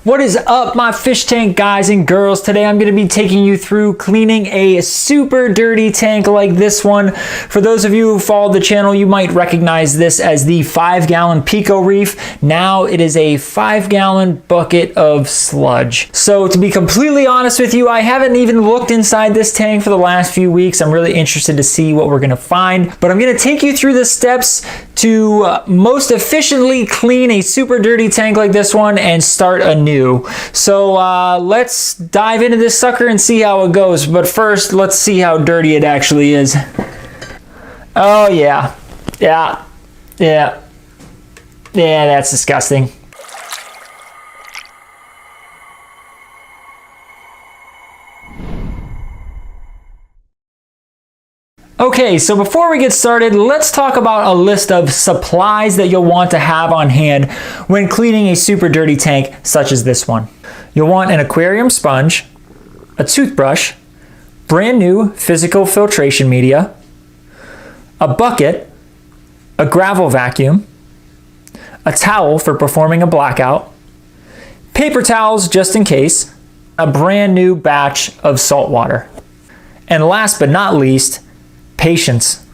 What is up, my fish tank guys and girls? Today I'm going to be taking you through cleaning a super dirty tank like this one. For those of you who followed the channel, you might recognize this as the 5-gallon Pico Reef. Now it is a 5-gallon bucket of sludge. So to be completely honest with you, I haven't even looked inside this tank for the last few weeks. I'm really interested to see what we're going to find, but I'm going to take you through the steps to most efficiently clean a super dirty tank like this one and start anew. So let's dive into this sucker and see how it goes. But first, let's see how dirty it actually is. Oh yeah, that's disgusting. Okay, so before we get started, let's talk about a list of supplies that you'll want to have on hand when cleaning a super dirty tank such as this one. You'll want an aquarium sponge, a toothbrush, brand new physical filtration media, a bucket, a gravel vacuum, a towel for performing a blackout, paper towels just in case, a brand new batch of salt water, and last but not least, patience.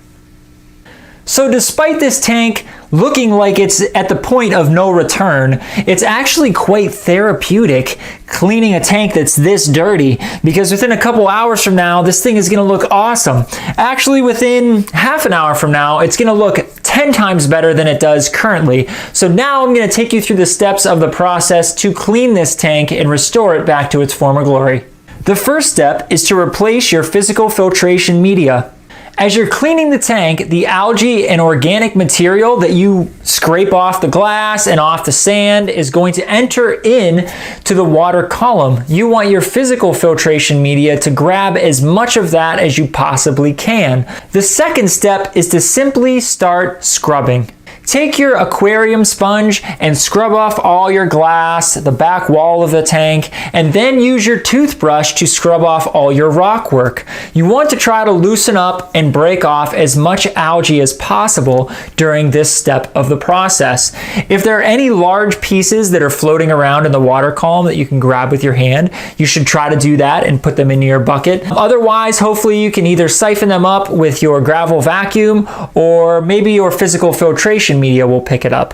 So despite this tank looking like it's at the point of no return, it's actually quite therapeutic cleaning a tank that's this dirty, because within a couple hours from now, this thing is going to look awesome. Actually, within half an hour from now, it's going to look 10 times better than it does currently. So now I'm going to take you through the steps of the process to clean this tank and restore it back to its former glory. The first step is to replace your physical filtration media. As you're cleaning the tank, the algae and organic material that you scrape off the glass and off the sand is going to enter in to the water column. You want your physical filtration media to grab as much of that as you possibly can. The second step is to simply start scrubbing. Take your aquarium sponge and scrub off all your glass, the back wall of the tank, and then use your toothbrush to scrub off all your rock work. You want to try to loosen up and break off as much algae as possible during this step of the process. If there are any large pieces that are floating around in the water column that you can grab with your hand, you should try to do that and put them into your bucket. Otherwise, hopefully you can either siphon them up with your gravel vacuum, or maybe your physical filtration media will pick it up.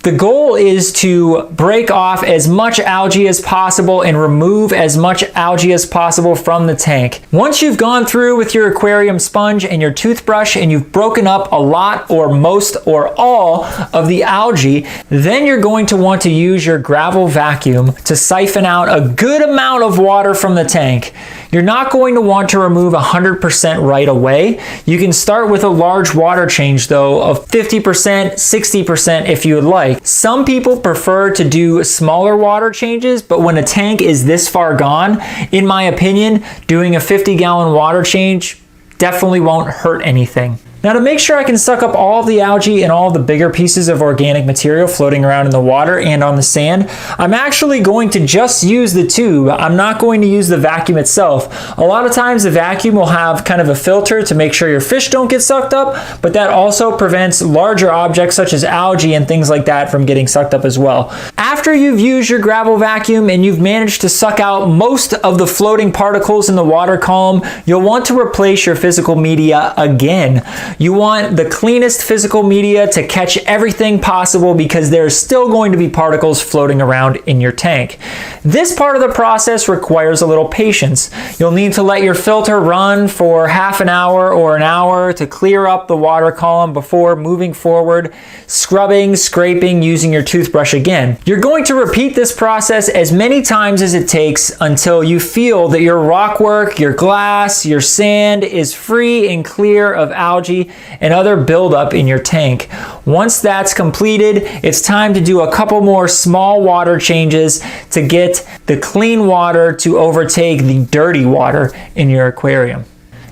The goal is to break off as much algae as possible and remove as much algae as possible from the tank. Once you've gone through with your aquarium sponge and your toothbrush and you've broken up a lot or most or all of the algae, then you're going to want to use your gravel vacuum to siphon out a good amount of water from the tank. You're not going to want to remove 100% right away. You can start with a large water change though of 50%, 60% if you would like. Some people prefer to do smaller water changes, but when a tank is this far gone, in my opinion, doing a 50-gallon water change definitely won't hurt anything. Now, to make sure I can suck up all the algae and all the bigger pieces of organic material floating around in the water and on the sand, I'm actually going to just use the tube. I'm not going to use the vacuum itself. A lot of times the vacuum will have kind of a filter to make sure your fish don't get sucked up, but that also prevents larger objects such as algae and things like that from getting sucked up as well. After you've used your gravel vacuum and you've managed to suck out most of the floating particles in the water column, you'll want to replace your physical media again. You want the cleanest physical media to catch everything possible, because there's still going to be particles floating around in your tank. This part of the process requires a little patience. You'll need to let your filter run for half an hour or an hour to clear up the water column before moving forward, scrubbing, scraping, using your toothbrush again. You're going to repeat this process as many times as it takes until you feel that your rock work, your glass, your sand is free and clear of algae and other buildup in your tank. Once that's completed, it's time to do a couple more small water changes to get the clean water to overtake the dirty water in your aquarium.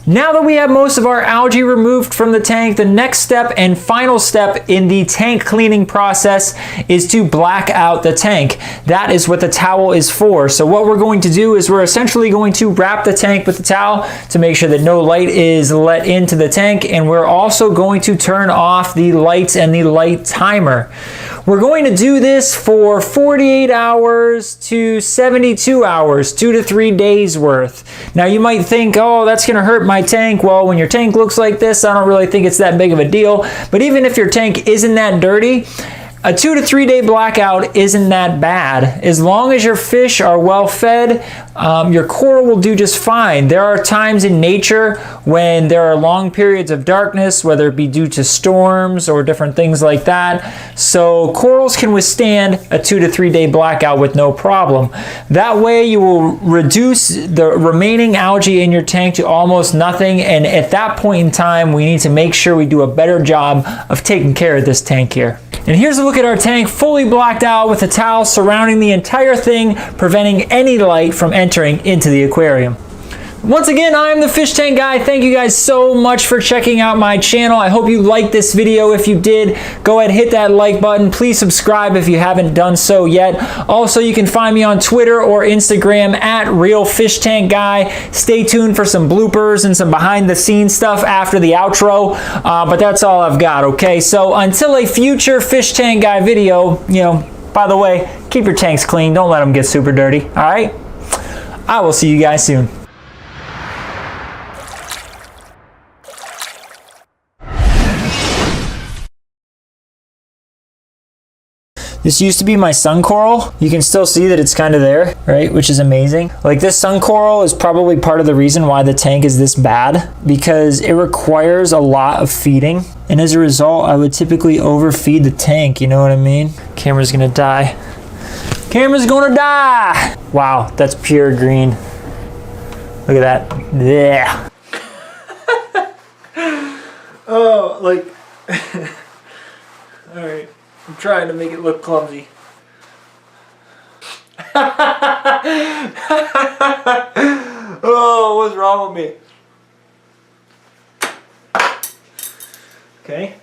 Now that we have most of our algae removed from the tank, the next step and final step in the tank cleaning process is to black out the tank. That is what the towel is for. So what we're going to do is we're essentially going to wrap the tank with the towel to make sure that no light is let into the tank, and we're also going to turn off the lights and the light timer. We're going to do this for 48 hours to 72 hours, 2 to 3 days worth. Now you might think, oh, that's gonna hurt my tank. Well, when your tank looks like this, I don't really think it's that big of a deal. But even if your tank isn't that dirty, a 2 to 3 day blackout isn't that bad. As long as your fish are well fed, your coral will do just fine. There are times in nature when there are long periods of darkness, whether it be due to storms or different things like that. So corals can withstand a 2 to 3 day blackout with no problem. That way you will reduce the remaining algae in your tank to almost nothing. And at that point in time, we need to make sure we do a better job of taking care of this tank here. And here's a look at our tank fully blacked out with a towel surrounding the entire thing, preventing any light from entering into the aquarium. Once again, I'm the Fish Tank Guy. Thank you guys so much for checking out my channel. I hope you liked this video. If you did, go ahead, hit that like button. Please subscribe if you haven't done so yet. Also, you can find me on Twitter or Instagram at Real Fish Tank Guy. Stay tuned for some bloopers and some behind the scenes stuff after the outro. But that's all I've got, okay? So until a future Fish Tank Guy video, by the way, keep your tanks clean. Don't let them get super dirty, all right? I will see you guys soon. This used to be my sun coral. You can still see that it's kind of there, right? Which is amazing. Like, this sun coral is probably part of the reason why the tank is this bad, because it requires a lot of feeding. And as a result, I would typically overfeed the tank, you know what I mean? Camera's gonna die. Camera's gonna die! Wow, that's pure green. Look at that. Yeah. Oh, like, all right. I'm trying to make it look clumsy. Oh, what's wrong with me? Okay.